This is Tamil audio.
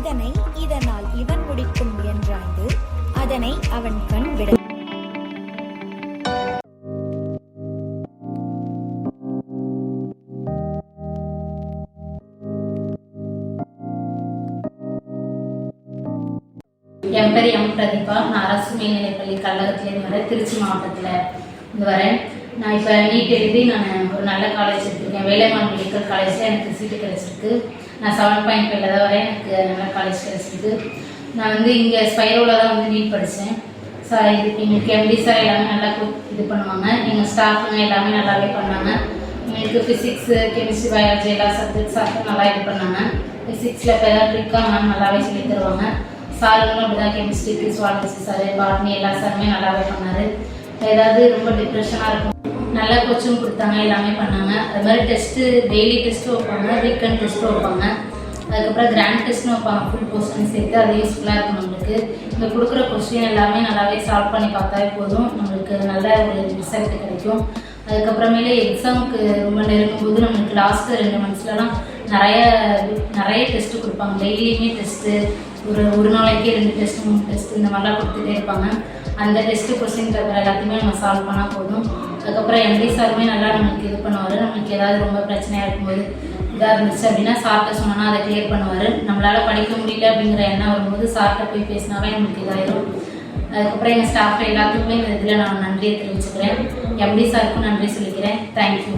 இதனால் இவன் முடிக்கும் என்றாய்ந்து அதனை அவன் கண் விட என் பேர் எம் பிரதீபா. நான் அரசு மேல்நிலைப்பள்ளி கள்ளகத்திலேருந்து வரேன், திருச்சி மாவட்டத்தில் இருந்து வரேன். நான் இப்போ நீட் எழுதி நான் ஒரு நல்ல காலேஜ் எடுத்திருக்கேன். வேலைவான் மெடிக்கல் காலேஜில் எனக்கு சீட்டு கிடச்சிருக்கு. நான் 7.5 தான் வரேன், எனக்கு நல்ல காலேஜ் கிடச்சிருக்கு. நான் இங்கே ஸ்பைரோவில் தான் நீட் படித்தேன். சார் இதுக்கு எங்களுக்கு எம்டி சார் எல்லாமே நல்லா இது பண்ணுவாங்க. எங்கள் ஸ்டாஃபுங்க எல்லாமே நல்லாவே பண்ணாங்க. எங்களுக்கு ஃபிசிக்ஸு, கெமிஸ்ட்ரி, பயாலஜி எல்லா சப்ஜெக்ட்ஸாக நல்லா இது பண்ணாங்க. ஃபிசிக்ஸில் இப்போ ஏதாவது ட்ரிக்காக மேம் நல்லாவே சொல்லி தருவாங்க. சாருங்களும் அப்படி தான் கெமிஸ்ட்ரிக்கு சுவாலஜி சார், பாட்னி எல்லா சாருமே நல்லாவே பண்ணார். ஏதாவது ரொம்ப டிப்ரெஷனாக இருக்கும் நல்லா கோச்சிங் கொடுத்தாங்க, எல்லாமே பண்ணாங்க. அது மாதிரி டெஸ்ட்டு டெய்லி டெஸ்ட்டும் வைப்பாங்க, வீக்கெண்ட் டெஸ்ட்டும் வைப்பாங்க. அதுக்கப்புறம் கிராண்ட் டெஸ்ட்டும் வைப்பாங்க, ஃபுல் போஸ்ட்டும் சேர்த்து. அது யூஸ்ஃபுல்லாக இருக்கும் நம்மளுக்கு. இங்கே கொடுக்குற கொஸ்டின் எல்லாமே நல்லாவே சால்வ் பண்ணி பார்த்தாவே போதும், நம்மளுக்கு நல்ல ஒரு ரிசல்ட் கிடைக்கும். அதுக்கப்புறமேலே எக்ஸாமுக்கு ரொம்ப நெருங்கும்போது நம்மளுக்கு லாஸ்ட்டு 2 மந்த்ஸ்லாம் நிறைய டெஸ்ட்டு கொடுப்பாங்க. டெய்லியுமே டெஸ்ட்டு, ஒரு நாளைக்கு 2 டெஸ்ட் 3 டெஸ்ட் இந்த மாதிரிலாம் கொடுத்துட்டே இருப்பாங்க. அந்த டெஸ்ட்டு கொஸ்டின் பேப்பர் எல்லாத்தையுமே நம்ம சால்வ் பண்ணால் போதும். அதுக்கப்புறம் எம்டி சாருமே நல்லா நம்மளுக்கு இது பண்ணுவார். நம்மளுக்கு ஏதாவது ரொம்ப பிரச்சனையாக இருக்கும்போது இதாக இருந்துச்சு அப்படின்னா சார்கிட்ட சொன்னோன்னா அதை கிளியர் பண்ணுவார். நம்மளால் படிக்க முடியல அப்படிங்கிற எண்ணம் வரும்போது சார்கிட்ட போய் பேசினாவே நம்மளுக்கு இதாயிடும். அதுக்கப்புறம் எங்கள் ஸ்டாஃப் எல்லாத்துக்குமே இந்த இதில் நான் நன்றியை தெரிவிச்சுக்கிறேன். எம்டி சாருக்கும் நன்றி சொல்லிக்கிறேன். தேங்க்யூ.